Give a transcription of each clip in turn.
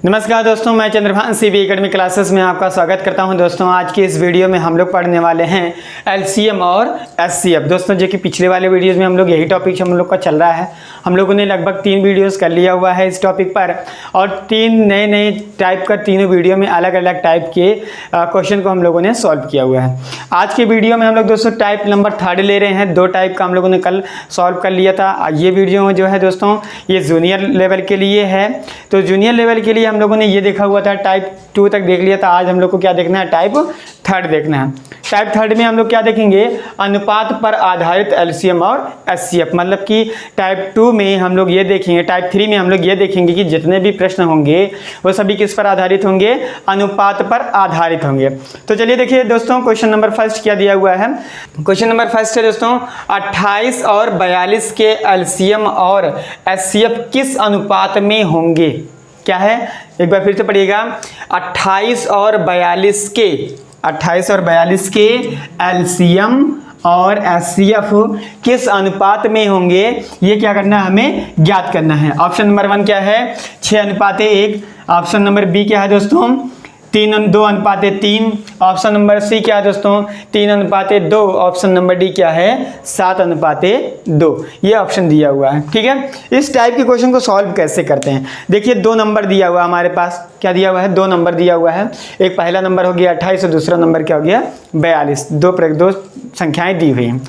नमस्कार दोस्तों, मैं चंद्रभान सीबी एकेडमी क्लासेस में आपका स्वागत करता हूं। दोस्तों आज के इस वीडियो में हम लोग पढ़ने वाले हैं एलसीएम और एचसीएफ। दोस्तों जो कि पिछले वाले वीडियोस में हम लोग यही टॉपिक हम लोग का चल रहा है। हम लोगों ने लगभग 3 वीडियोस कर लिया हुआ है इस टॉपिक पर और 3 नए टाइप का तीनों वीडियो में अलग अलग टाइप के क्वेश्चन को हम लोगों ने सॉल्व किया हुआ है। आज के वीडियो में हम लोग दोस्तों टाइप नंबर 3 ले रहे हैं। 2 टाइप का हम लोगों ने कल सॉल्व कर लिया था। ये वीडियो जो है दोस्तों ये जूनियर लेवल के लिए है। तो जूनियर लेवल के लिए हम लोगों ने ये देखा हुआ था, टाइप 2 तक देख लिया था। आज हम लोग को क्या देखना है, टाइप 3 देखना है। टाइप 3 में हम लोग क्या देखेंगे, अनुपात पर आधारित एलसीएम और एचसीएफ। मतलब कि टाइप 2 में हम लोग ये देखेंगे, टाइप 3 में हम लोग ये देखेंगे कि जितने भी प्रश्न होंगे वो सभी किस पर आधारित होंगे, अनुपात पर आधारित होंगे। तो चलिए देखिए दोस्तों, क्वेश्चन नंबर 1 क्या दिया हुआ है। क्वेश्चन नंबर 1 है दोस्तों, 28 और 42 के एलसीएम और एचसीएफ किस अनुपात में होंगे। क्या है, एक बार फिर से पढ़िएगा। 28 और 42 के एलसीएम और एचसीएफ किस अनुपात में होंगे, ये क्या करना है, हमें ज्ञात करना है। ऑप्शन नंबर 1 क्या है, 6:1। ऑप्शन नंबर बी क्या है दोस्तों, 2:3। ऑप्शन नंबर सी क्या है दोस्तों, 3:2। ऑप्शन नंबर डी क्या है, 7:2। ये ऑप्शन दिया हुआ है। ठीक है, इस टाइप के क्वेश्चन को सॉल्व कैसे करते हैं, देखिए 2 नंबर दिया हुआ है हमारे पास। क्या दिया हुआ है, 2 नंबर दिया हुआ है। एक पहला नंबर हो गया 28 और दूसरा नंबर क्या हो गया 42। दो संख्याएं दी हुई हैं।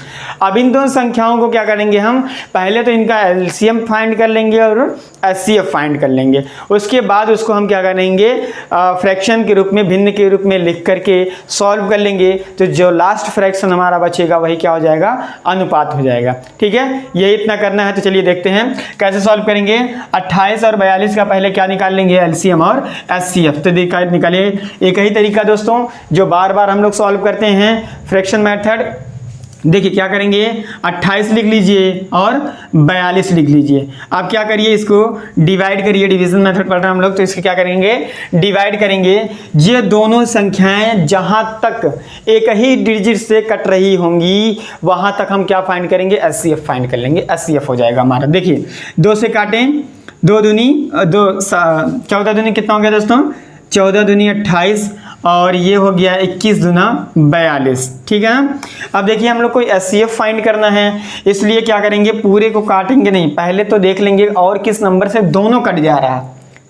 अब इन दोनों संख्याओं को क्या करेंगे हम, पहले तो इनका एलसीएम फाइंड कर लेंगे और एचसीएफ फाइंड कर लेंगे। उसके बाद उसको हम क्या करेंगे, फ्रैक्शन के रूप में, भिन्न के रूप में लिख करके सॉल्व कर लेंगे। तो जो लास्ट फ्रैक्शन हमारा बचेगा वही क्या हो जाएगा, अनुपात हो जाएगा। ठीक है, ये इतना करना है। तो चलिए देखते हैं कैसे सॉल्व करेंगे। 28 और 42 का पहले क्या निकाल लेंगे, एलसीएम और एचसीएफ। तो निकालिए, एक ही तरीका दोस्तों जो बार बार हम लोग सॉल्व करते हैं, फ्रैक्शन मेथड। देखिए क्या करेंगे, 28 लिख लीजिए और 42 लिख लीजिए। आप क्या करिए, इसको डिवाइड करिए। डिवीजन मेथड पढ़ रहे हैं हम लोग, तो इसको क्या करेंगे, डिवाइड करेंगे। ये दोनों संख्याएं जहां तक एक ही डिजिट से कट रही होंगी वहां तक हम क्या फाइंड करेंगे, एचसीएफ फाइंड कर लेंगे। एचसीएफ हो जाएगा हमारा। देखिए 2 से काटें, 2 दूनी 14 दूनी कितना हो गया दोस्तों, 14 दूनी 28 और ये हो गया 21 दूना 42। ठीक है, अब देखिए हम लोग को एचसीएफ फाइंड करना है, इसलिए क्या करेंगे, पूरे को काटेंगे नहीं, पहले तो देख लेंगे और किस नंबर से दोनों कट जा रहा है।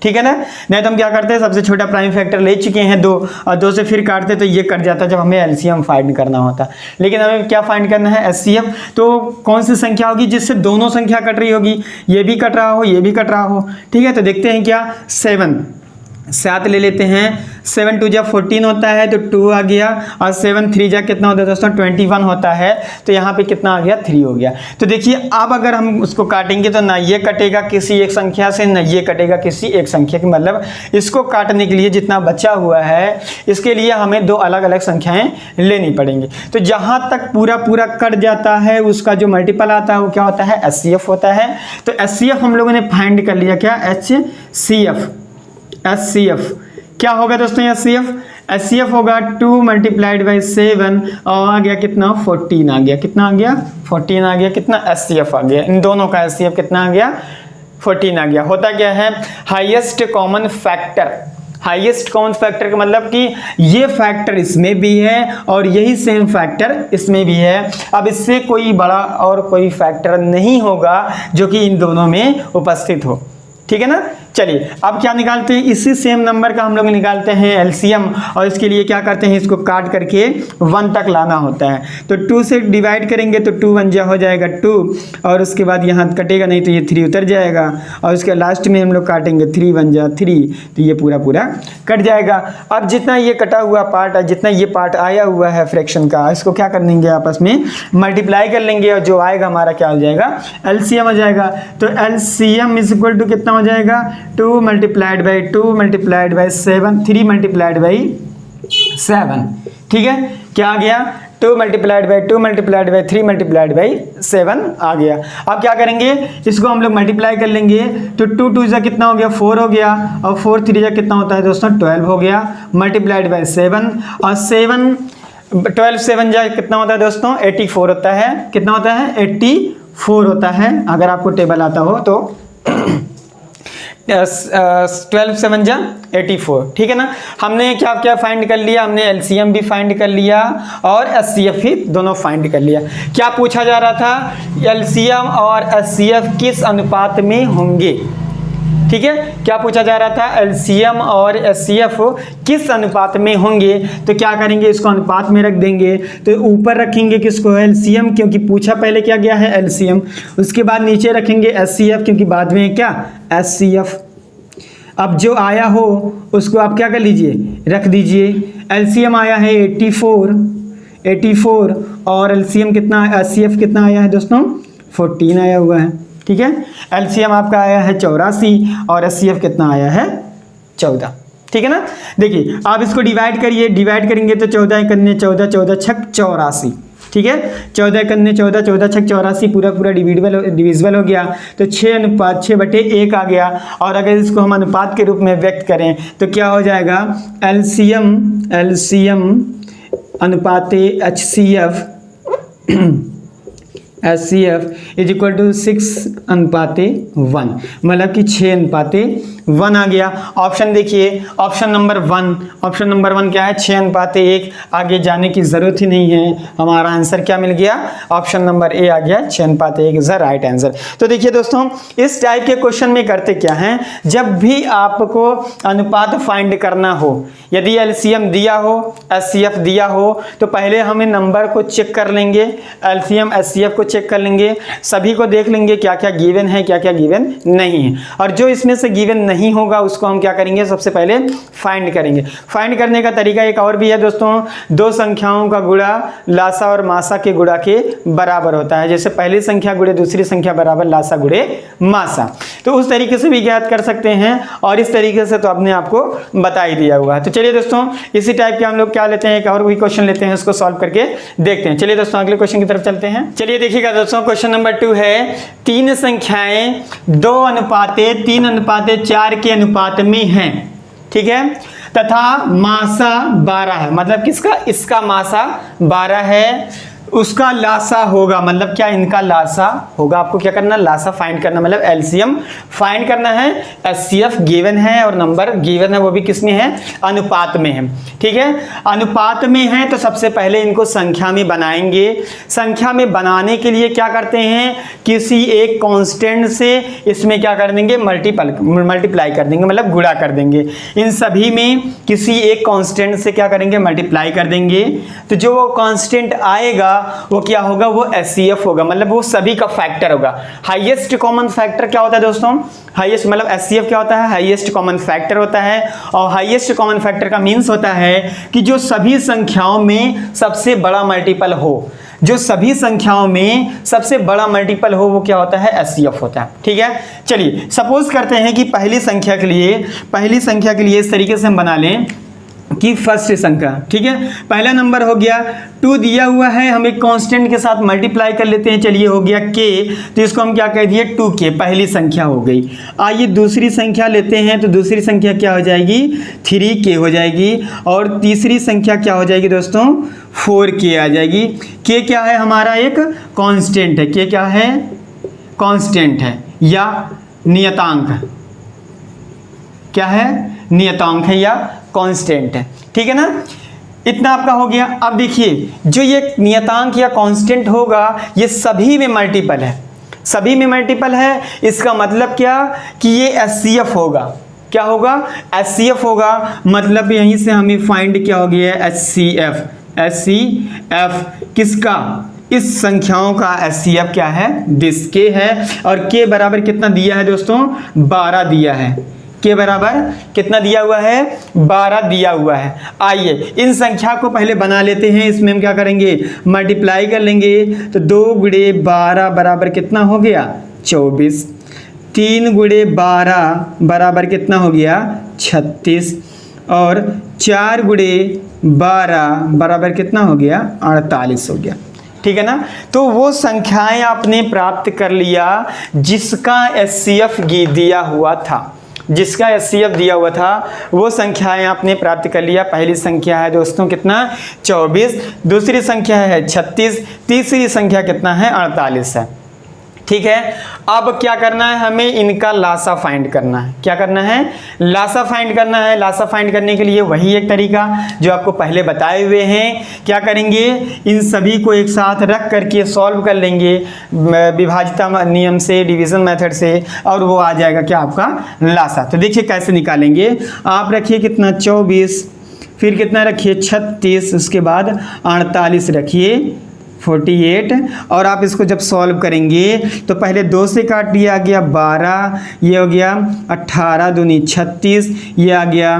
ठीक है ना, नहीं तो हम क्या करते हैं, सबसे छोटा प्राइम फैक्टर ले चुके हैं 2 और 2 से फिर काटते तो ये कट जाता जब हमें एलसीएम फाइंड करना होता। लेकिन हमें क्या फाइंड करना है, एचसीएफ। तो कौन सी संख्या होगी जिससे दोनों संख्या कट रही होगी, ये भी कट रहा हो ये भी कट रहा हो। ठीक है, तो देखते हैं क्या, 7 ले लेते हैं। 7 2 जा 14 होता है तो 2 आ गया, और 7 3 जा कितना होता है दोस्तों, 21 होता है। तो यहाँ पे कितना आ गया, 3 हो गया। तो देखिए अब अगर हम उसको काटेंगे तो ना ये कटेगा किसी एक संख्या से, ना ये कटेगा किसी एक संख्या की। मतलब इसको काटने के लिए जितना बचा हुआ है, इसके लिए हमें 2 अलग अलग संख्याएं लेनी पड़ेंगी। तो जहाँ तक पूरा कट जाता है उसका जो मल्टीपल आता है वो क्या होता है, एचसीएफ होता है। तो एचसीएफ हम लोगों ने फाइंड कर लिया, क्या, एचसीएफ क्या होगा दोस्तों, एचसीएफ होगा 2 × 7 और आ गया कितना, 14 आ गया। कितना आ गया, 14 आ गया। कितना, एचसीएफ आ गया। इन दोनों का एचसीएफ कितना आ गया, 14 आ गया। होता क्या है, highest common factor. Highest common factor का मतलब कि ये फैक्टर इसमें भी है और यही सेम फैक्टर इसमें भी है। अब इससे कोई बड़ा और कोई फैक्टर नहीं होगा जो कि इन दोनों में उपस्थित हो। ठीक है ना, चलिए अब क्या निकालते हैं, इसी सेम नंबर का हम लोग निकालते हैं एलसीएम। और इसके लिए क्या करते हैं, इसको काट करके 1 तक लाना होता है। तो 2 से डिवाइड करेंगे तो 2 1 जा हो जाएगा 2, और उसके बाद यहाँ कटेगा नहीं तो ये 3 उतर जाएगा, और उसके लास्ट में हम लोग काटेंगे 3 1 जा 3, तो ये पूरा कट जाएगा। अब जितना ये कटा हुआ पार्ट है, जितना ये पार्ट आया हुआ है फ्रैक्शन का, इसको क्या कर लेंगे, आपस में मल्टीप्लाई कर लेंगे और जो आएगा हमारा क्या हो जाएगा, एलसीएम हो जाएगा। तो एलसीएम इज इक्वल टू कितना हो जाएगा, 2 × 2 × 7, 3 × 7। ठीक है, क्या आ गया, 2 × 2 × 3 × 7 आ गया। अब क्या करेंगे, इसको हम लोग मल्टीप्लाई कर लेंगे। तो 2 2 जा कितना हो गया, 4 हो गया, और 4 3 जा कितना होता है दोस्तों, 12 हो गया, × 7, और 12 7 जा कितना होता है दोस्तों, 84 होता है। कितना होता है, 84 होता है, अगर आपको टेबल आता हो तो। 12 7 जा 84, ठीक है ना। हमने क्या क्या फाइंड कर लिया, हमने एलसीएम भी फाइंड कर लिया और एचसीएफ भी दोनों फाइंड कर लिया। क्या पूछा जा रहा था, एलसीएम और एचसीएफ किस अनुपात में होंगे, ठीक है। क्या पूछा जा रहा था, एलसीएम और एचसीएफ किस अनुपात में होंगे। तो क्या करेंगे, इसको अनुपात में रख देंगे। तो ऊपर रखेंगे किसको, एलसीएम, क्योंकि पूछा पहले क्या गया है एलसीएम। उसके बाद नीचे रखेंगे एचसीएफ, क्योंकि बाद में क्या एचसीएफ। अब जो आया हो उसको आप क्या कर लीजिए, रख दीजिए। एलसीएम आया है 84 और एलसीएम कितना, एचसीएफ कितना आया है दोस्तों, 14 आया हुआ है, ठीक है। एलसीएम आपका आया है 84 और एचसीएफ कितना आया है 14, ठीक है ना। देखिए आप इसको डिवाइड करिए, डिवाइड करेंगे तो 14 कन्ने 14, 14 छक 84, ठीक है। 14 कन्ने 14, 14 छक 84, पूरा पूरा डिविजिबल हो गया। तो 6:6 आ गया। और अगर इसको हम अनुपात के रूप में व्यक्त करें तो क्या हो जाएगा, एलसीएम अनुपाते एचसीएफ इज इक्वल टू 6:1, मतलब कि 6:1 आ गया। ऑप्शन देखिए, ऑप्शन नंबर 1 क्या है, 6:1। आगे जाने की जरूरत ही नहीं है, हमारा आंसर क्या मिल गया, ऑप्शन नंबर ए आ गया, 6:1 इज द राइट आंसर। तो देखिए दोस्तों, इस टाइप के क्वेश्चन में करते क्या हैं, जब भी आपको अनुपात फाइंड करना हो, यदि एलसीएम दिया हो, एचसीएफ दिया हो, तो पहले हमें नंबर को चेक कर लेंगे, एलसीएम एचसीएफ को चेक कर लेंगे, सभी को देख लेंगे क्या क्या गिवन है, क्या क्या गिवन नहीं है। और जो इसमें से गिवन नहीं होगा उसको हम क्या करेंगे, सबसे पहले फाइंड करेंगे। फाइंड करने का तरीका एक और भी है दोस्तों, दो संख्याओं का गुणा लासा और मासा के गुणा के बराबर होता है। जैसे पहली संख्या गुणे दूसरी संख्या बराबर लासा गुणे मासा, तो उस तरीके से भी ज्ञात कर सकते हैं। और इस तरीके से तो आपने आपको बता ही दिया हुआ है। तो चलिए दोस्तों, इसी टाइप के हम लोग क्या लेते हैं, एक और भी क्वेश्चन लेते हैं, उसको सॉल्व करके देखते हैं। चलिए दोस्तों, अगले क्वेश्चन की तरफ चलते हैं। चलिए देखिएगा दोस्तों, क्वेश्चन नंबर 2 है, तीन संख्याएं 2:3:4 के अनुपात में हैं, ठीक है, तथा मासा 12 है। मतलब किसका, इसका मासा 12 है, उसका लासा होगा, मतलब क्या, इनका लासा होगा। आपको क्या करना, लासा फाइंड करना, मतलब एलसीएम फाइंड करना है। एचसीएफ गिवन है और नंबर गिवन है, वो भी किसमें है, अनुपात में है, ठीक है। अनुपात में है तो सबसे पहले इनको संख्या में बनाएंगे। संख्या में बनाने के लिए क्या करते हैं, किसी एक कांस्टेंट से इसमें क्या कर देंगे, मल्टीप्लाई कर देंगे, मतलब गुणा कर देंगे। इन सभी में किसी एक कांस्टेंट से क्या करेंगे, मल्टीप्लाई कर देंगे। तो जो वो कांस्टेंट आएगा वो क्या होगा, वो एचसीएफ होगा, मतलब वो सभी का फैक्टर होगा। हाईएस्ट कॉमन फैक्टर क्या होता है दोस्तों, हाईएस्ट मतलब एचसीएफ क्या होता है, हाईएस्ट कॉमन फैक्टर होता है। और हाईएस्ट कॉमन फैक्टर का मीन्स होता है कि जो सभी संख्याओं में सबसे बड़ा मल्टीपल हो, जो सभी संख्याओं में सबसे बड़ा मल्टीपल हो, वो क्या होता है, एचसीएफ होता है, ठीक है। चलिए सपोज करते हैं कि पहली संख्या के लिए इस तरीके से हम बना लें कि फर्स्ट संख्या, ठीक है, पहला नंबर हो गया 2 दिया हुआ है, हम एक कांस्टेंट के साथ मल्टीप्लाई कर लेते हैं। चलिए हो गया k, तो इसको हम क्या कह दिए 2k, पहली संख्या हो गई। आइए दूसरी संख्या लेते हैं, तो दूसरी संख्या क्या हो जाएगी, 3k हो जाएगी। और तीसरी संख्या क्या हो जाएगी दोस्तों, 4k आ जाएगी। k क्या है, हमारा एक कांस्टेंट है। k क्या है, कांस्टेंट है या नियतांक, क्या है, नियतांक है या कांस्टेंट है, ठीक है ना। इतना आपका हो गया। अब देखिए, जो ये नियतांक या कांस्टेंट होगा, ये सभी में मल्टीपल है, सभी में मल्टीपल है। इसका मतलब क्या कि ये एचसीएफ होगा, क्या होगा, एचसीएफ होगा। मतलब यहीं से हमें फाइंड क्या हो गया, एचसीएफ किसका, इस संख्याओं का एचसीएफ क्या है, दिस के है। और के बराबर कितना दिया है दोस्तों, 12 दिया है। के बराबर कितना दिया हुआ है, 12 दिया हुआ है। आइए इन संख्या को पहले बना लेते हैं। इसमें हम क्या करेंगे, मल्टीप्लाई कर लेंगे। तो 2 × 12 बराबर कितना हो गया, 24। 3 × 12 बराबर कितना हो गया, 36। और 4 × 12 बराबर कितना हो गया, 48 हो गया, ठीक है ना। तो वो संख्याएं आपने प्राप्त कर लिया जिसका एचसीएफ दिया हुआ था, जिसका एचसीएफ दिया हुआ था, वो संख्याएं आपने प्राप्त कर लिया। पहली संख्या है दोस्तों कितना, 24, दूसरी संख्या है 36, तीसरी संख्या कितना है, 48 है, ठीक है। अब क्या करना है, हमें इनका लासा फाइंड करना है। क्या करना है, लासा फाइंड करना है। लासा फाइंड करने के लिए वही एक तरीका जो आपको पहले बताए हुए हैं। क्या करेंगे, इन सभी को एक साथ रख करके सॉल्व कर लेंगे विभाज्यता नियम से, डिवीजन मेथड से, और वो आ जाएगा क्या, आपका लासा। तो देखिए कैसे निकालेंगे। आप रखिए कितना 24, फिर कितना रखिए 36, उसके बाद 48 रखिए 48, और आप इसको जब सॉल्व करेंगे तो पहले 2 से काट लिया गया 12, ये हो गया 18 दूनी 36, ये आ गया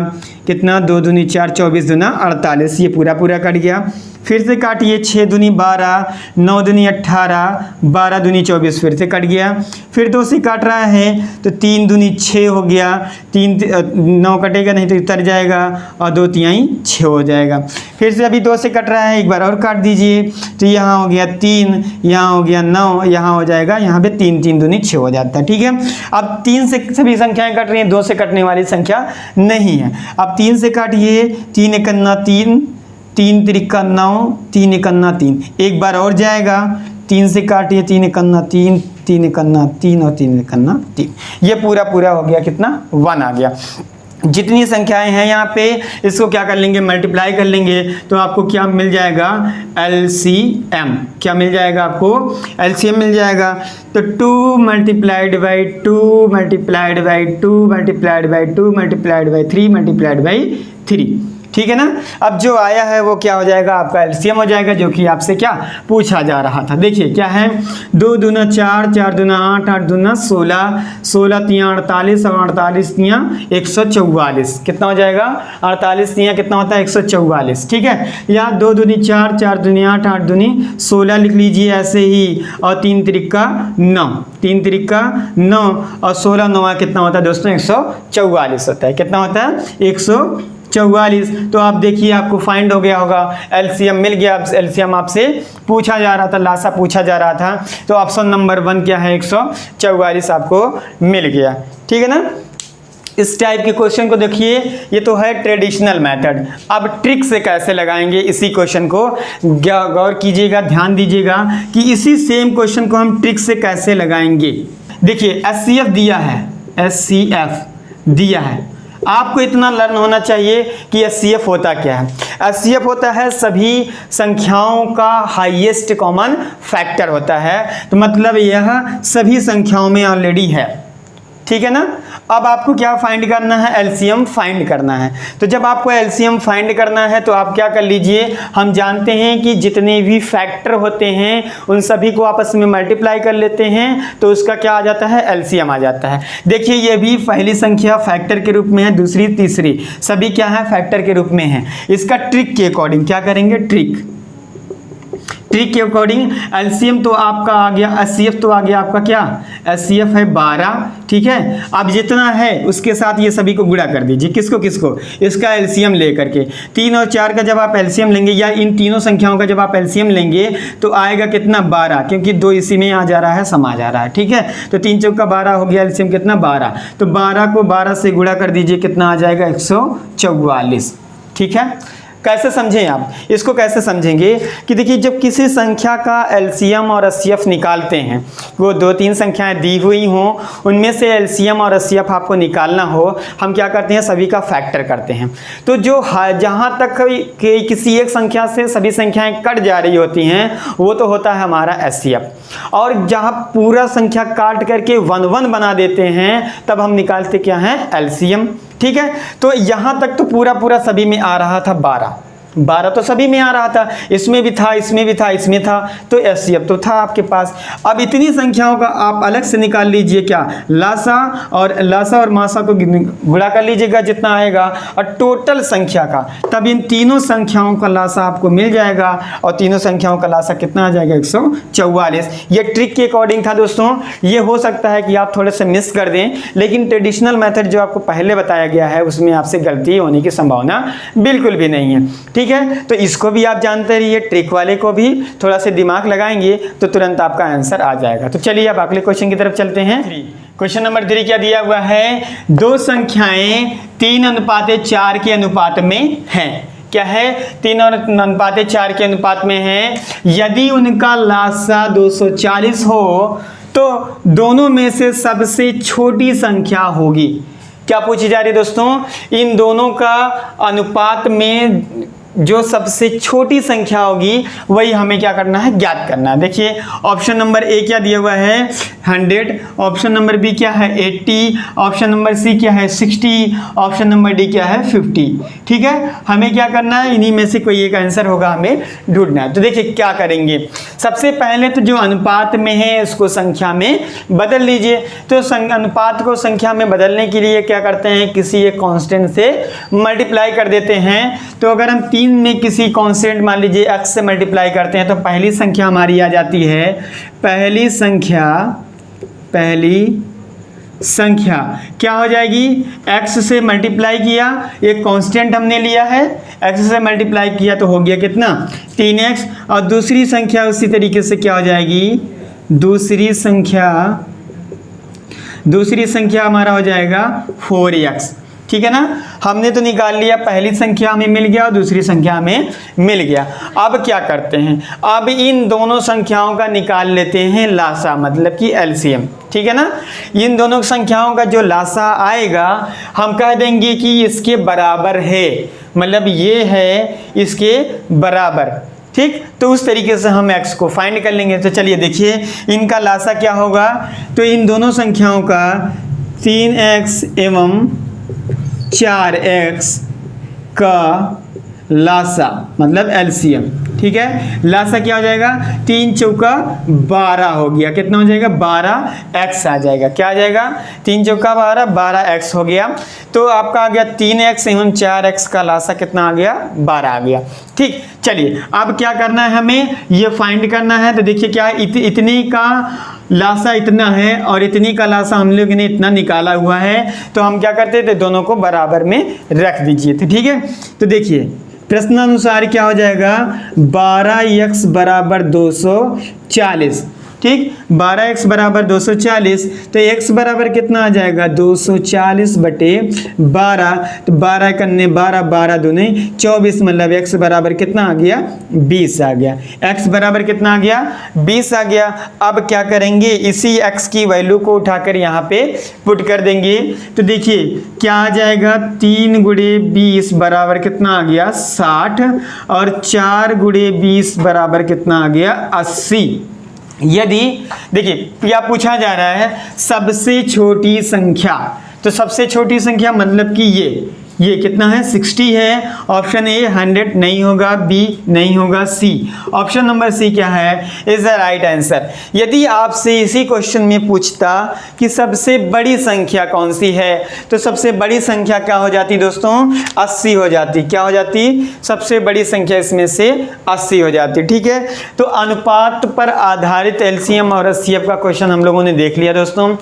कितना 2 दूनी 4, 24 दूना 48, ये पूरा कट गया। फिर से काटिए 6 दूनी 12, 9 दूनी 18, 12 दूनी 24, फिर से कट गया। फिर 2 से काट रहा है तो 3 दूनी 6 हो गया, 9 कटेगा नहीं तो उतर जाएगा, और 2 तिहाई 6 हो जाएगा। फिर से अभी 2 से कट रहा है, एक बार और काट दीजिए, तो यहाँ हो गया 3, यहाँ हो गया 9, यहाँ हो जाएगा, यहाँ पे 3 दूनी 6 हो जाता है। ठीक है, अब 3 से सभी संख्याएं कट रही हैं, 2 से कटने वाली संख्या नहीं है। अब 3 से काटिए, 3 एकन्ना 3, 3 त्रिका 9, 3 एकन्ना 3, एक बार और जाएगा। 3 से काटिए, 3 एकन्ना 3, 3 एकन्ना 3 और 3 एकन्ना 3, ये पूरा हो गया कितना 1 आ गया। जितनी संख्याएं हैं यहाँ पे, इसको क्या कर लेंगे, मल्टीप्लाई कर लेंगे, तो आपको क्या मिल जाएगा, LCM। क्या मिल जाएगा आपको, LCM मिल जाएगा। तो 2 multiplied by 2 multiplied by 2 multiplied by 2 multiplied by 3 multiplied by 3, ठीक है ना। अब जो आया है वो क्या हो जाएगा, आपका LCM हो जाएगा, जो कि आपसे क्या पूछा जा रहा था। देखिए क्या है, 2 दूना 4, 4 दूना 8, 8 दूना 16, 16 तियाँ 48 और 48 तियाँ 144, कितना हो जाएगा, 48 तियाँ कितना होता है 144। ठीक है, यहाँ 2 दूनी 4, 4 दूनी 8, 8 दूनी 16 लिख लीजिए ऐसे ही, और 3 त्रिका 9, 3 त्रिका 9 और 16 9 कितना होता है दोस्तों, 144 होता है। कितना होता है, 144। तो आप देखिए आपको फाइंड हो गया होगा, LCM मिल गया। LCM आपसे पूछा जा रहा था, लासा पूछा जा रहा था, तो ऑप्शन नंबर 1 क्या है, 144 आपको मिल गया। ठीक है ना। इस टाइप के क्वेश्चन को देखिए, ये तो है ट्रेडिशनल मेथड। अब ट्रिक से कैसे लगाएंगे इसी क्वेश्चन को, गौर कीजिएगा, ध्यान दीजिएगा कि इसी सेम क्वेश्चन को हम ट्रिक से कैसे लगाएंगे। देखिए SCF दिया है, SCF दिया है, आपको इतना लर्न होना चाहिए कि SCF होता क्या है। SCF होता है सभी संख्याओं का हाईएस्ट कॉमन फैक्टर होता है, तो मतलब यह सभी संख्याओं में ऑलरेडी है। ठीक है ना। अब आपको क्या फाइंड करना है, LCM फाइंड करना है। तो जब आपको LCM फाइंड करना है तो आप क्या कर लीजिए, हम जानते हैं कि जितने भी फैक्टर होते हैं उन सभी को आपस में मल्टीप्लाई कर लेते हैं, तो उसका क्या आ जाता है, LCM आ जाता है। देखिए ये भी पहली संख्या फैक्टर के रूप में है, दूसरी तीसरी सभी क्या है, फैक्टर के रूप में है। इसका ट्रिक के अकॉर्डिंग क्या करेंगे, ट्रिक के अकॉर्डिंग LCM तो आपका आ गया, SCF तो आ गया आपका क्या, SCF है 12। ठीक है, अब जितना है उसके साथ ये सभी को गुणा कर दीजिए, किसको किसको, इसका LCM ले करके। 3 और 4 का जब आप LCM लेंगे, या इन तीनों संख्याओं का जब आप LCM लेंगे तो आएगा कितना, 12, क्योंकि 2 इसी में आ जा रहा है, समा जा रहा है। ठीक है, तो 3 चौका 12 हो गया, LCM कितना 12, तो 12 को 12 से गुणा कर दीजिए, कितना आ जाएगा 144। ठीक है, कैसे समझें आप इसको, कैसे समझेंगे कि देखिए जब किसी संख्या का LCM और SCF निकालते हैं, वो 2-3 संख्याएं दी हुई हों, उनमें से LCM और SCF आपको निकालना हो, हम क्या करते हैं, सभी का फैक्टर करते हैं। तो जो जहाँ तक किसी एक संख्या से सभी संख्याएं कट जा रही होती हैं, वो तो होता है हमारा SCF। और जहाँ पूरा संख्या काट करके 1-1 बना देते हैं, तब हम निकालते क्या हैं, LCM। ठीक है, तो यहाँ तक तो पूरा सभी में आ रहा था 12 तो सभी में आ रहा था, इसमें भी था, इसमें भी था, इसमें था, तो SCF तो था आपके पास। अब इतनी संख्याओं का आप अलग से निकाल लीजिए क्या, लासा और मासा को गुणा कर लीजिएगा जितना आएगा, और टोटल संख्या का, तब इन तीनों संख्याओं का लासा आपको मिल जाएगा, और तीनों संख्याओं का लासा कितना आ जाएगा, 144। ये ट्रिक के अकॉर्डिंग था दोस्तों। ये हो सकता है कि आप थोड़े से मिस कर दें, लेकिन ट्रेडिशनल मेथड जो आपको पहले बताया गया है उसमें आपसे गलती होने की संभावना बिल्कुल भी नहीं है। ठीक है, तो इसको भी आप जानते रहिए, ट्रिक वाले को भी थोड़ा सा दिमाग लगाएंगे तो तुरंत आपका आंसर आ जाएगा। तो चलिए अब अगले क्वेश्चन की तरफ चलते हैं। क्वेश्चन नंबर 3 क्या दिया हुआ है, 2 संख्याएं 3:4 के अनुपात में हैं। क्या है, 3:4 के अनुपात में है। यदि उनका लासा 240 हो तो दोनों में से सबसे छोटी संख्या होगी। क्या पूछी जा रही है दोस्तों? इन दोनों का अनुपात में जो सबसे छोटी संख्या होगी वही हमें क्या करना है, ज्ञात करना है। देखिए ऑप्शन नंबर ए क्या दिया हुआ है 100, ऑप्शन नंबर बी क्या है 80, ऑप्शन नंबर सी क्या है 60, ऑप्शन नंबर डी क्या है 50। ठीक है, हमें क्या करना है, इन्हीं में से कोई एक आंसर होगा हमें ढूंढना है। तो देखिए क्या करेंगे, सबसे पहले तो जो अनुपात में है उसको संख्या में बदल लीजिए। तो अनुपात को संख्या में बदलने के लिए क्या करते हैं, किसी एक कांस्टेंट से मल्टीप्लाई कर देते हैं। तो अगर हम 3 में किसी कांस्टेंट मान लीजिए x से मल्टीप्लाई करते हैं तो पहली संख्या हमारी आ जाती है, पहली संख्या क्या हो जाएगी, x से मल्टीप्लाई किया, एक कांस्टेंट हमने लिया है, x से मल्टीप्लाई किया तो हो गया कितना 3x, और दूसरी संख्या उसी तरीके से क्या हो जाएगी, दूसरी संख्या हमारा हो जाएगा 4x। ठीक है ना, हमने तो निकाल लिया, पहली संख्या हमें मिल गया और दूसरी संख्या हमें मिल गया। अब क्या करते हैं, अब इन दोनों संख्याओं का निकाल लेते हैं लासा, मतलब कि एलसीएम। ठीक है ना, इन दोनों संख्याओं का जो लासा आएगा हम कह देंगे कि इसके बराबर है, मतलब ये है इसके बराबर। ठीक, तो उस तरीके से हम x को फाइंड कर लेंगे। तो चलिए देखिए इनका लासा क्या होगा, तो इन दोनों संख्याओं का 3x एवं 4x का लासा मतलब एलसीएम। ठीक है, लासा क्या हो जाएगा, 3 चौका 12 हो गया, कितना हो जाएगा 12x आ जाएगा। क्या आ जाएगा, 3 चौका 12, 12x हो गया। तो आपका आ गया 3x एवं 4x का लासा कितना आ गया, 12 आ गया। ठीक, चलिए अब क्या करना है, हमें ये फाइंड करना है। तो देखिए क्या इतनी का लासा इतना है और इतनी का लासा हम लोग ने इतना निकाला हुआ है, तो हम क्या करते थे, दोनों को बराबर में रख दीजिए थे। ठीक है, तो देखिए प्रश्नानुसार क्या हो जाएगा, 12x बराबर 240। ठीक, 12x बराबर 240, तो x बराबर कितना आ जाएगा 240 बटे 12, तो 12 कन्ने 12, 12 दूने 24, मतलब x बराबर कितना आ गया 20 आ गया। x बराबर कितना आ गया 20 आ गया। अब क्या करेंगे, इसी x की वैल्यू को उठाकर यहाँ पे पुट कर देंगे। तो देखिए क्या आ जाएगा, 3 गुणे 20 बराबर कितना आ गया 60, और 4 गुणे 20 बराबर कितना आ गया 80। यदि देखिए या पूछा जा रहा है सबसे छोटी संख्या, तो सबसे छोटी संख्या मतलब कि ये कितना है 60 है। ऑप्शन ए 100 नहीं होगा, बी नहीं होगा, सी ऑप्शन नंबर सी क्या है, इज द राइट आंसर। यदि आपसे इसी क्वेश्चन में पूछता कि सबसे बड़ी संख्या कौन सी है, तो सबसे बड़ी संख्या क्या हो जाती दोस्तों 80 हो जाती। क्या हो जाती, सबसे बड़ी संख्या इसमें से 80 हो जाती। ठीक है, तो अनुपात पर आधारित एलसीएम और एचसीएफ का क्वेश्चन हम लोगों ने देख लिया दोस्तों।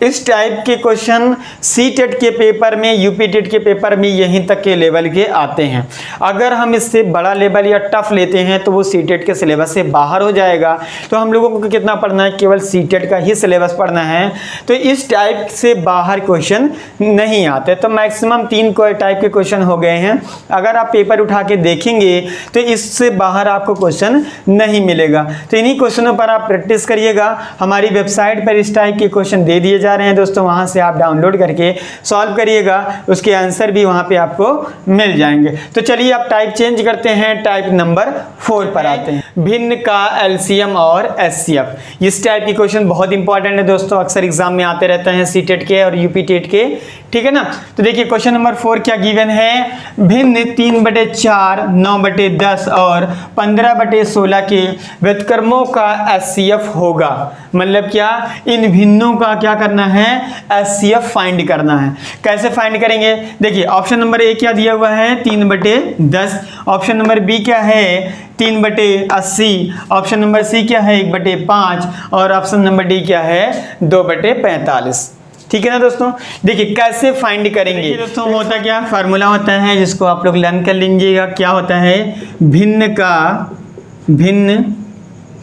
इस टाइप के क्वेश्चन सीटेट के पेपर में, यूपी टेट के पेपर में यहीं तक के लेवल के आते हैं। अगर हम इससे बड़ा लेवल या टफ लेते हैं तो वो सीटेट के सिलेबस से बाहर हो जाएगा। तो हम लोगों को कितना पढ़ना है, केवल सीटेट का ही सिलेबस पढ़ना है। तो इस टाइप से बाहर क्वेश्चन नहीं आते। तो मैक्सिमम 3 टाइप के क्वेश्चन हो गए हैं। अगर आप पेपर उठा के देखेंगे तो इससे बाहर आपको क्वेश्चन नहीं मिलेगा। तो इन्हीं क्वेश्चनों पर आप प्रैक्टिस करिएगा। हमारी वेबसाइट पर इस टाइप के क्वेश्चन दे दिए जा रहे हैं दोस्तों, वहां से आप डाउनलोड करके सॉल्व करिएगा, उसके आंसर भी वहां पे आपको मिल जाएंगे। तो चलिए आप टाइप चेंज करते हैं, टाइप नंबर 4 पर आते हैं, भिन्न का एलसीएम और एचसीएफ। इस टाइप की क्वेश्चन बहुत इंपॉर्टेंट है दोस्तों, अक्सर एग्जाम में आते रहते हैं सीटेट के और यूपी टेट के। ठीक है ना, तो देखिए क्वेश्चन नंबर 4 क्या गिवन है, भिन्न 3/4, 9/10 और 15/16 के व्युत्क्रमों का एचसीएफ होगा। मतलब क्या, इन भिन्नों का क्या करना है, एचसीएफ फाइंड करना है। कैसे फाइंड करेंगे, देखिए ऑप्शन नंबर ए क्या दिया हुआ है 3/10, ऑप्शन नंबर बी क्या है 3/80, ऑप्शन नंबर सी क्या है 1/5 और ऑप्शन नंबर डी क्या है 2/45। ठीक है ना दोस्तों, देखिए कैसे फाइंड करेंगे दोस्तों। होता क्या, फार्मूला होता है जिसको आप लोग लर्न कर लीजिएगा। क्या होता है, भिन्न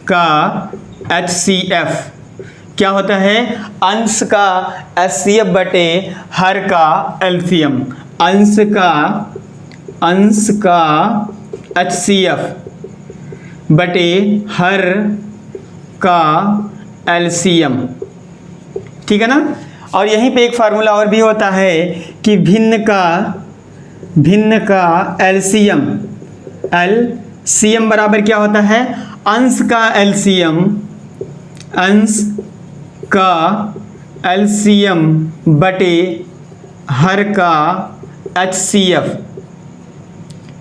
का HCF क्या होता है, अंश का HCF बटे हर का एलसीएम। अंश का HCF बटे हर का एलसीएम, ठीक है ना। और यहीं पे एक फार्मूला और भी होता है कि भिन्न का एलसीएम, एलसीएम बराबर क्या होता है, अंश का एलसीएम, अंश का एलसीएम बटे हर का एचसीएफ,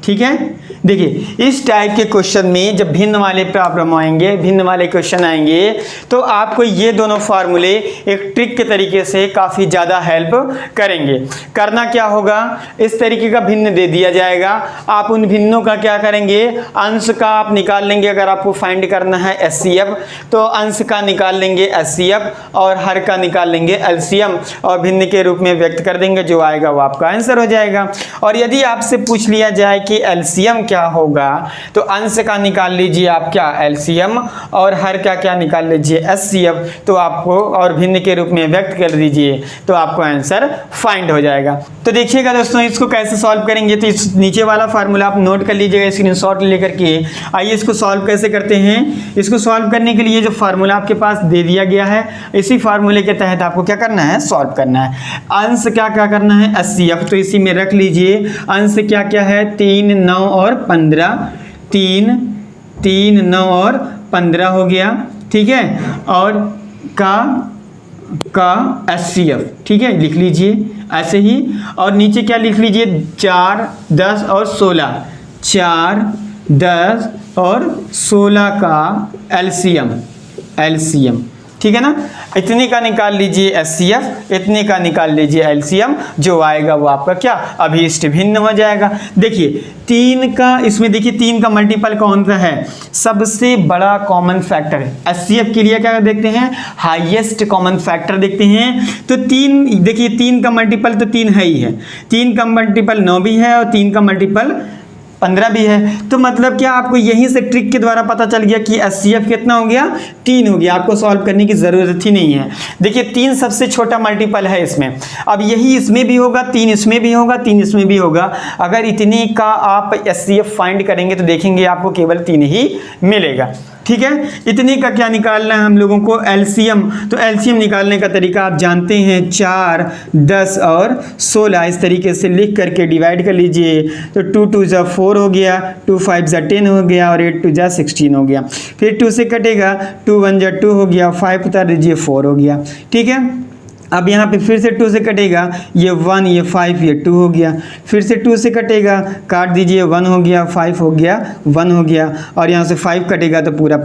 ठीक है। देखिए इस टाइप के क्वेश्चन में जब भिन्न वाले प्रॉब्लम आएंगे, भिन्न वाले क्वेश्चन आएंगे, तो आपको ये दोनों फार्मूले एक ट्रिक के तरीके से काफ़ी ज़्यादा हेल्प करेंगे। करना क्या होगा, इस तरीके का भिन्न दे दिया जाएगा, आप उन भिन्नों का क्या करेंगे, अंश का आप निकाल लेंगे। अगर आपको फाइंड करना है एचसीएफ तो अंश का निकाल लेंगे एचसीएफ और हर का निकाल लेंगे एलसीएम और भिन्न के रूप में व्यक्त कर देंगे, जो आएगा वो आपका आंसर हो जाएगा। और यदि आपसे पूछ लिया जाए कि एलसीएम क्या होगा, तो अंश का निकाल लीजिए आप क्या, एलसीएम, और हर का क्या निकाल लीजिए, एचसीएफ, तो आपको और भिन्न के रूप में व्यक्त कर दीजिए, तो आपको आंसर फाइंड हो जाएगा। तो देखिएगा दोस्तों इसको कैसे सॉल्व करेंगे, तो इस नीचे वाला फार्मूला आप नोट कर लीजिएगा स्क्रीनशॉट लेकर के। आइए इसको सॉल्व कैसे करते हैं। इसको सॉल्व करने के लिए जो फार्मूला आपके पास दे दिया गया है, इसी फार्मूले के तहत आपको क्या करना है, सॉल्व करना है। अंश क्या क्या करना है, एचसीएफ, तो इसी में रख लीजिए। अंश क्या क्या है, 3, 9 और 15, 3, 9 और 15 हो गया, ठीक है। और का एचसीएफ, ठीक है, लिख लीजिए ऐसे ही। और नीचे क्या लिख लीजिए, 4, 10 और 16, 4, 10 और 16 का एलसीएम, ठीक है ना। इतने का निकाल लीजिए एचसीएफ, इतने का निकाल लीजिए एलसीएम, जो आएगा वो आपका क्या, अभीष्ट भिन्न हो जाएगा। देखिए 3 का, इसमें देखिए 3 का मल्टीपल कौन सा है, सबसे बड़ा कॉमन फैक्टर है। एचसीएफ के लिए क्या देखते हैं, हाईएस्ट कॉमन फैक्टर देखते हैं। तो 3, देखिए 3 का मल्टीपल तो 3 है ही है, 3 का मल्टीपल 9 भी है और 3 का मल्टीपल 15 भी है। तो मतलब क्या, आपको यहीं से ट्रिक के द्वारा पता चल गया कि एचसीएफ कितना हो गया, 3 हो गया। आपको सॉल्व करने की ज़रूरत ही नहीं है। देखिए 3 सबसे छोटा मल्टीपल है इसमें। अब यही इसमें भी होगा, 3 इसमें भी होगा, 3 इसमें भी होगा। अगर इतने का आप एचसीएफ फाइंड करेंगे तो देखेंगे आपको केवल 3 ही मिलेगा, ठीक है। इतने का क्या निकालना है हम लोगों को, एलसीएम। तो एलसीएम निकालने का तरीका आप जानते हैं, 4, 10 और 16 इस तरीके से लिख करके डिवाइड कर लीजिए। तो 2 2 जा 4 हो गया, 2 5 जा 10 हो गया और 8 2 जा 16 हो गया। फिर 2 से कटेगा, 2 1 जा 2 हो गया, 5 उतार दीजिए 4 हो गया, ठीक है। अब यहाँ पे फिर से 2 से कटेगा, ये 1, ये 5, ये 2 हो गया। फिर से 2 से कटेगा, काट दीजिए, 1 हो गया, 5 हो गया, 1 हो गया, और यहाँ से 5 कटेगा तो पूरा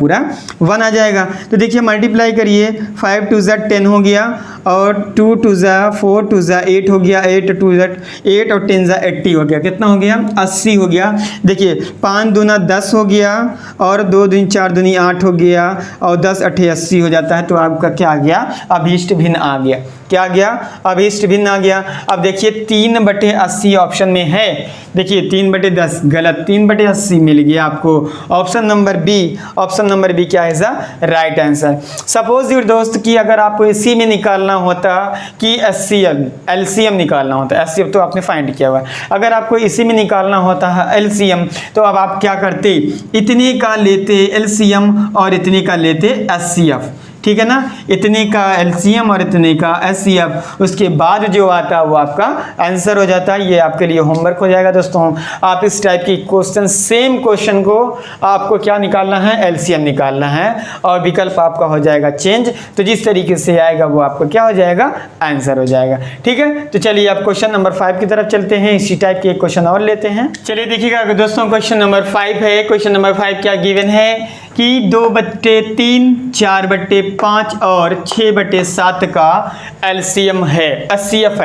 1 आ जाएगा। तो देखिए मल्टीप्लाई करिए, 5 2 जा 10 हो गया और 2 2 जा 4 2 जा 8 हो गया, 8 2 जा 8 और 10 जा 80 हो गया। कितना हो गया, 80 हो गया। देखिए 5 दूना 10 हो गया और 2 दूनी 4 दूनी 8 हो गया और 10 8 80 हो जाता है। तो आपका क्या आ गया, अभीष्ट भिन्न आ गया। क्या आ गया, अभीष्ट भिन्न आ गया। अब देखिए 3/80 ऑप्शन में है, देखिए 3/10 गलत, 3/80 मिल गया आपको। ऑप्शन नंबर बी क्या है इसका राइट आंसर। सपोज योर दोस्त कि अगर आपको इसी में निकालना होता कि एलसीएम निकालना होता, एचसीएफ तो आपने फाइंड किया हुआ, अगर आपको इसी में निकालना होता है एलसीएम, तो अब आप क्या करते, इतने का लेते एलसीएम और इतने का लेते एचसीएफ, ठीक है ना। इतने का एलसीएम और इतने का एचसीएफ, उसके बाद जो आता है वो आपका आंसर हो जाता है। ये आपके लिए होमवर्क हो जाएगा दोस्तों। आप इस टाइप की क्वेश्चन, सेम क्वेश्चन को आपको क्या निकालना है, एलसीएम निकालना है और विकल्प आपका हो जाएगा चेंज। तो जिस तरीके से आएगा वो आपको क्या हो जाएगा, आंसर हो जाएगा, ठीक है। तो चलिए आप क्वेश्चन नंबर 5 की तरफ चलते हैं। इसी टाइप के एक क्वेश्चन और लेते हैं। चलिए देखिएगा दोस्तों, क्वेश्चन नंबर 5 है। क्वेश्चन नंबर 5 क्या गिवन है कि 2/3, 4/5 और 6/7 का एलसीएम है, एचसीएफ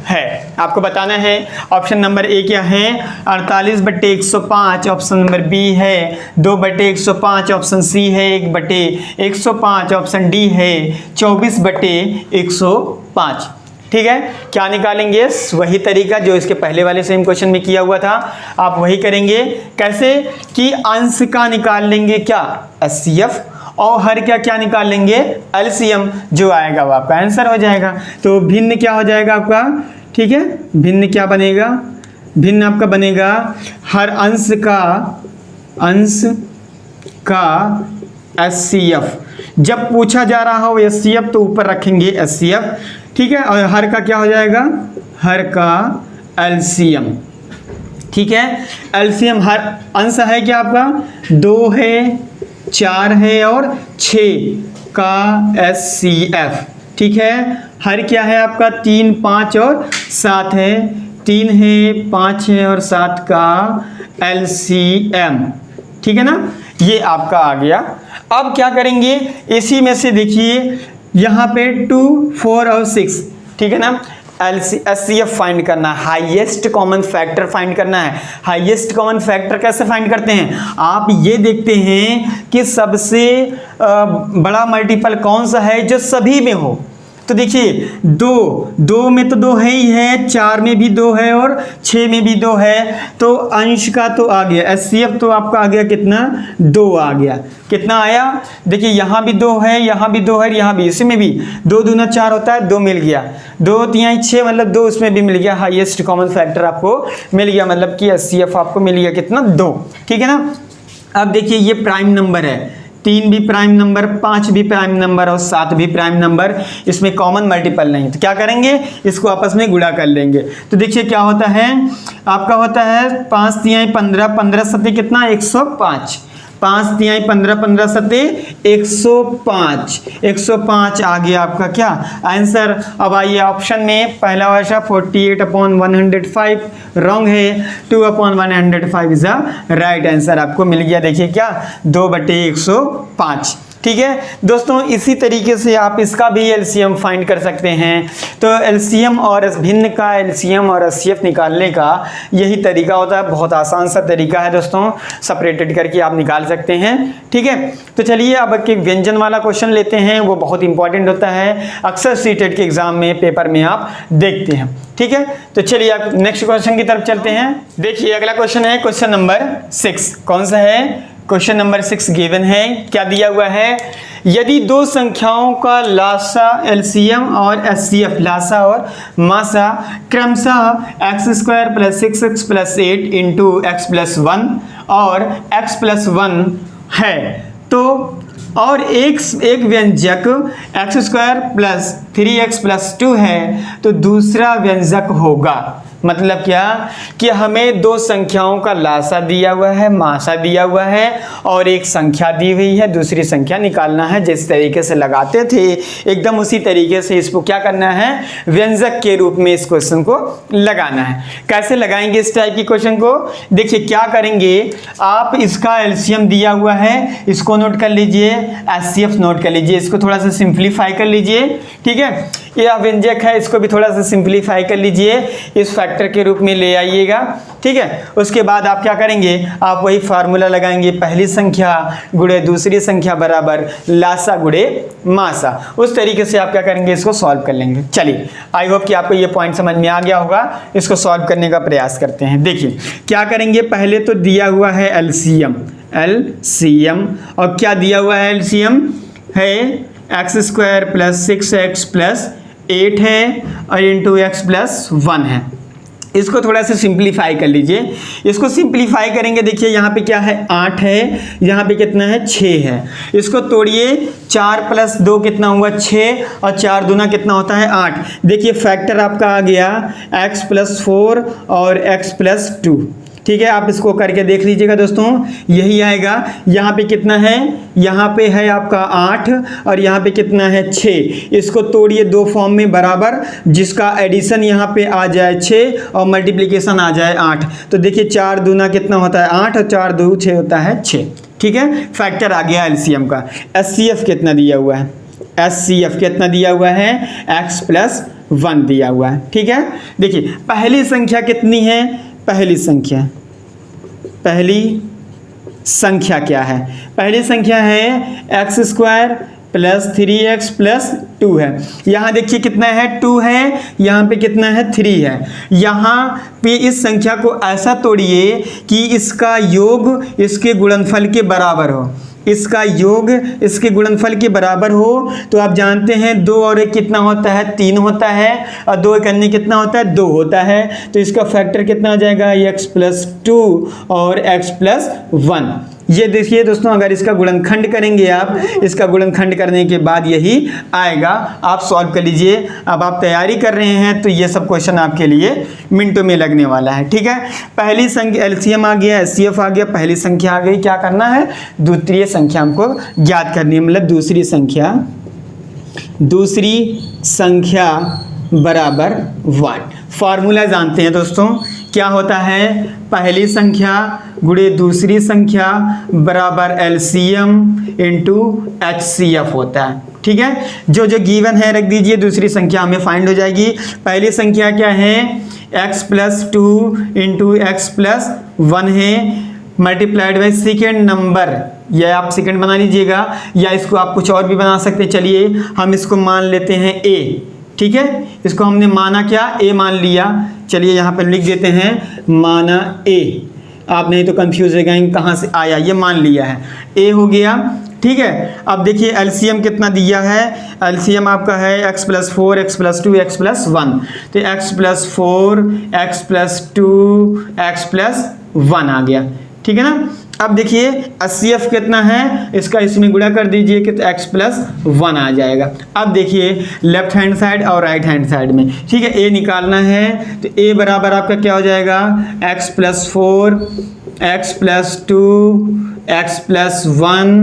है। आपको बताना है। ऑप्शन नंबर ए क्या है, 48/105, ऑप्शन नंबर बी है 2/105, ऑप्शन सी है 1/105, ऑप्शन डी है 24/105, ठीक है। क्या निकालेंगे, वही तरीका जो इसके पहले वाले सेम क्वेश्चन में किया हुआ था, आप वही करेंगे। कैसे कि अंश का निकाल लेंगे क्या, एचसीएफ, और हर क्या निकाल लेंगे, एलसीएम, जो आएगा वो आपका आंसर हो जाएगा। तो भिन्न क्या हो जाएगा आपका, ठीक है। भिन्न क्या बनेगा, भिन्न आपका बनेगा हर अंश का HCF। जब पूछा जा रहा हो HCF तो ऊपर रखेंगे HCF, ठीक है। और हर का क्या हो जाएगा, हर का LCM, ठीक है। LCM हर अंश है क्या आपका, 2 है, 4 है और 6 का HCF, ठीक है। हर क्या है आपका 3, 5 और 7 है, 3 है, 5 है और 7 का LCM, ठीक है ना। ये आपका आ गया। अब क्या करेंगे, इसी में से देखिए यहाँ पे 2, 4 और 6, ठीक है ना। HCF फाइंड करना, हाईएस्ट कॉमन फैक्टर फाइंड करना है। हाईएस्ट कॉमन फैक्टर कैसे फाइंड करते हैं, आप ये देखते हैं कि सबसे बड़ा मल्टीपल कौन सा है जो सभी में हो। तो देखिए 2 में तो 2 है ही है, 4 में भी 2 है और 6 में भी 2 है, तो अंश का तो आ गया HCF, तो आपका आ गया कितना, 2 आ गया। कितना आया, देखिए यहाँ भी 2 है, यहाँ भी 2 है, यहाँ भी, इसी में भी 2 दूना 4 होता है, 2 मिल गया, 2 3 6 मतलब 2 उसमें भी मिल गया। हाईएस्ट कॉमन फैक्टर आपको मिल गया, मतलब कि HCF आपको मिल गया कितना, 2, ठीक है ना। अब देखिए ये प्राइम नंबर है, 3 भी प्राइम नंबर, 5 भी प्राइम नंबर और 7 भी प्राइम नंबर, इसमें कॉमन मल्टीपल नहीं है, तो क्या करेंगे, इसको आपस में गुणा कर लेंगे। तो देखिए क्या होता है, आपका होता है 5 3 15, 15 7 कितना, 105, 5 3 15, 15 7 105, 105 आ गया आपका क्या आंसर। अब आइए ऑप्शन में, पहला वर्षा 48/105 रॉन्ग है, 2/105 इज द राइट आंसर आपको मिल गया। देखिए क्या, 2/105, ठीक है दोस्तों। इसी तरीके से आप इसका भी LCM फाइंड कर सकते हैं। तो LCM और भिन्न का LCM और HCF निकालने का यही तरीका होता है, बहुत आसान सा तरीका है दोस्तों, सेपरेटेड करके आप निकाल सकते हैं, ठीक है। तो चलिए अब एक व्यंजन वाला क्वेश्चन लेते हैं, वो बहुत इंपॉर्टेंट होता है, अक्सर सीटेट के एग्जाम में पेपर में आप देखते हैं, ठीक है। तो चलिए आप नेक्स्ट क्वेश्चन की तरफ चलते हैं। देखिए अगला क्वेश्चन है क्वेश्चन नंबर 6। कौन सा है, क्वेश्चन नंबर 6 गिवन है। क्या दिया हुआ है, यदि दो संख्याओं का लासा LCM और HCF, लासा और मासा क्रमशः x² + 6x + 8 × x+1 और x+1 है, तो और एक व्यंजक x² + 3x + 2 है, तो दूसरा व्यंजक होगा। मतलब क्या कि हमें दो संख्याओं का लासा दिया हुआ है, मासा दिया हुआ है और एक संख्या दी हुई है, दूसरी संख्या निकालना है। जिस तरीके से लगाते थे एकदम उसी तरीके से इसको क्या करना है, व्यंजक के रूप में इस क्वेश्चन को लगाना है। कैसे लगाएंगे इस टाइप की क्वेश्चन को, देखिए क्या करेंगे आप, इसका LCM दिया हुआ है, इसको नोट कर लीजिए, HCF नोट कर लीजिए, इसको थोड़ा सा सिंप्लीफाई कर लीजिए, ठीक है। यह व्यंजक है, इसको भी थोड़ा सा सिंप्लीफाई कर लीजिए, इस फैक्टर के रूप में ले आइएगा, ठीक है। उसके बाद आप क्या करेंगे, आप वही फार्मूला लगाएंगे, पहली संख्या गुणे दूसरी संख्या बराबर लासा गुणे मासा। उस तरीके से आप क्या करेंगे, इसको सॉल्व कर लेंगे। चलिए आई होप कि आपको ये पॉइंट समझ में आ गया होगा। इसको सॉल्व करने का प्रयास करते हैं। देखिए क्या करेंगे, पहले तो दिया हुआ है LCM और क्या दिया हुआ है, LCM है x² + 6x + 8 है और इंटू x+1 है। इसको थोड़ा सा सिंप्लीफाई कर लीजिए। इसको सिंप्लीफाई करेंगे, देखिए यहाँ पे क्या है, 8 है, यहाँ पे कितना है, 6 है। इसको तोड़िए, 4 + 2 कितना हुआ, 6 और 4 दूना कितना होता है, 8। देखिए फैक्टर आपका आ गया x+4 और x+2, ठीक है। आप इसको करके देख लीजिएगा दोस्तों, यही आएगा। यहाँ पे कितना है, यहाँ पे है आपका 8 और यहाँ पे कितना है, 6। इसको तोड़िए दो फॉर्म में बराबर, जिसका एडिशन यहाँ पे आ जाए 6 और मल्टीप्लिकेशन आ जाए 8। तो देखिए 4 दूना कितना होता है, 8 और 4 2 6 होता है 6, ठीक है। फैक्टर आ गया LCM का। HCF कितना दिया हुआ है, HCF कितना दिया हुआ है, x+1 दिया हुआ है, ठीक है। देखिए पहली संख्या कितनी है, पहली संख्या क्या है, पहली संख्या है x² + 3x + 2 है। यहाँ देखिए कितना है, 2 है, यहाँ पे कितना है, 3 है। यहाँ पे इस संख्या को ऐसा तोड़िए कि इसका योग इसके गुणनफल के बराबर हो, इसका योग इसके गुणनफल के बराबर हो। तो आप जानते हैं 2 और 1 कितना होता है, 3 होता है, और 2 एक अन्य कितना होता है, 2 होता है। तो इसका फैक्टर कितना आ जाएगा, x+2 और x+1। ये देखिए दोस्तों, अगर इसका गुणनखंड करेंगे आप, इसका गुणनखंड करने के बाद यही आएगा। आप सॉल्व कर लीजिए। अब आप तैयारी कर रहे हैं तो ये सब क्वेश्चन आपके लिए मिनटों में लगने वाला है, ठीक है। पहली संख्या एलसीएम आ गया, एचसीएफ आ गया, पहली संख्या आ गई। क्या करना है? द्वितीय संख्या हमको ज्ञात करनी है, मतलब दूसरी संख्या बराबर 1। फॉर्मूला जानते हैं दोस्तों, क्या होता है? पहली संख्या गुणे दूसरी संख्या बराबर एलसीएम इंटू एचसीएफ होता है, ठीक है। जो गिवन है रख दीजिए, दूसरी संख्या हमें फाइंड हो जाएगी। पहली संख्या क्या है? x plus 2 into x plus 1 है, मल्टीप्लाइड बाई सेकेंड नंबर। यह आप सेकेंड बना लीजिएगा, या इसको आप कुछ और भी बना सकते हैं। चलिए हम इसको मान लेते हैं a, ठीक है। इसको हमने माना क्या? a मान लिया। चलिए यहाँ पर लिख देते हैं माना a। आप नहीं तो कंफ्यूज हो जाएंगे कहाँ से आया, ये मान लिया है, a हो गया, ठीक है। अब देखिए एलसीएम कितना दिया है? एलसीएम आपका है x plus 4, x plus 2, x plus 1। तो x plus 4, x plus 2, x plus 1 आ गया, ठीक है ना। अब देखिए एचसीएफ कितना है? इसका इसमें गुणा कर दीजिए कि x प्लस 1 आ जाएगा। अब देखिए लेफ्ट हैंड साइड और राइट हैंड साइड में, ठीक है, a निकालना है। तो a बराबर आपका क्या हो जाएगा? x plus 4, x plus 2, x plus 1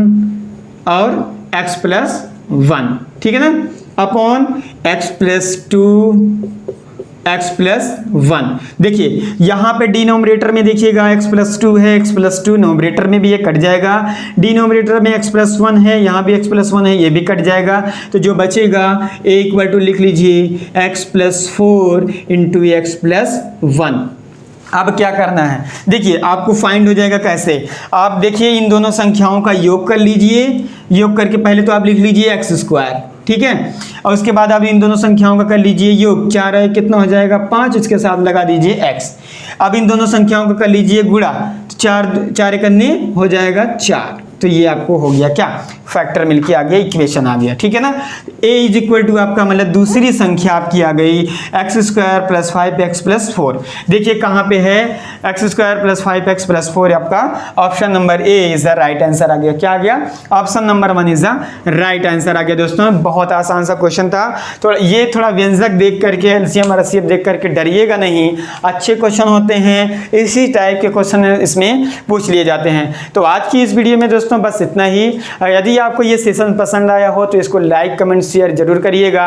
और x प्लस 1, ठीक है ना, upon x plus 2, x plus 1। देखिए यहाँ पे डिनोमिनेटर में देखिएगा x प्लस 2 है, x प्लस 2 नोमिनेटर में भी ये कट जाएगा। डिनोमिनेटर में x प्लस 1 है, यहाँ भी x प्लस 1 है, ये भी कट जाएगा। तो जो बचेगा a इक्वल टू लिख लीजिए x plus 4 into x plus 1। अब क्या करना है? देखिए आपको फाइंड हो जाएगा कैसे। आप देखिए इन दोनों संख्याओं का योग कर लीजिए। योग करके पहले तो आप लिख लीजिए एक्स स्क्वायर, ठीक है, और उसके बाद आप इन दोनों संख्याओं का कर लीजिए योग। 4 है, कितना हो जाएगा? 5, इसके साथ लगा दीजिए x। अब इन दोनों संख्याओं का कर लीजिए गुणा। 4 करने हो जाएगा 4। तो ये आपको हो गया क्या? फैक्टर मिलके आ गया, इक्वेशन आ गया, ठीक है ना। a इज इक्वल टू आपका मतलब दूसरी संख्या आपकी आ गई x square plus 5x plus 4। देखिए कहाँ पे है? X square plus 5x plus 4 आपका option number A is the right answer आ गया। क्या आ गया? Option number 1 is the right answer आ गया। दोस्तों बहुत आसान सा क्वेश्चन था। तो ये थोड़ा व्यंजक देख करके, एलसीएम और एचसीएफ देख करके डरिएगा नहीं, अच्छे क्वेश्चन होते हैं, इसी टाइप के क्वेश्चन इसमें पूछ लिए जाते हैं। तो आज की इस वीडियो में दोस्तों बस इतना ही। यदि आपको ये सेशन पसंद आया हो तो इसको लाइक कमेंट शेयर जरूर करिएगा,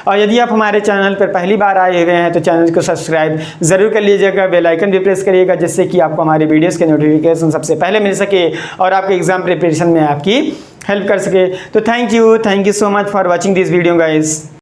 और यदि आप हमारे चैनल पर पहली बार आए हुए हैं तो चैनल को सब्सक्राइब जरूर कर लीजिएगा, बेल आइकन भी प्रेस करिएगा, जिससे कि आपको हमारे वीडियोस के नोटिफिकेशन सबसे पहले मिल सके और आपके एग्जाम प्रिपरेशन में आपकी हेल्प कर सके। तो thank you so much for watching this video guys.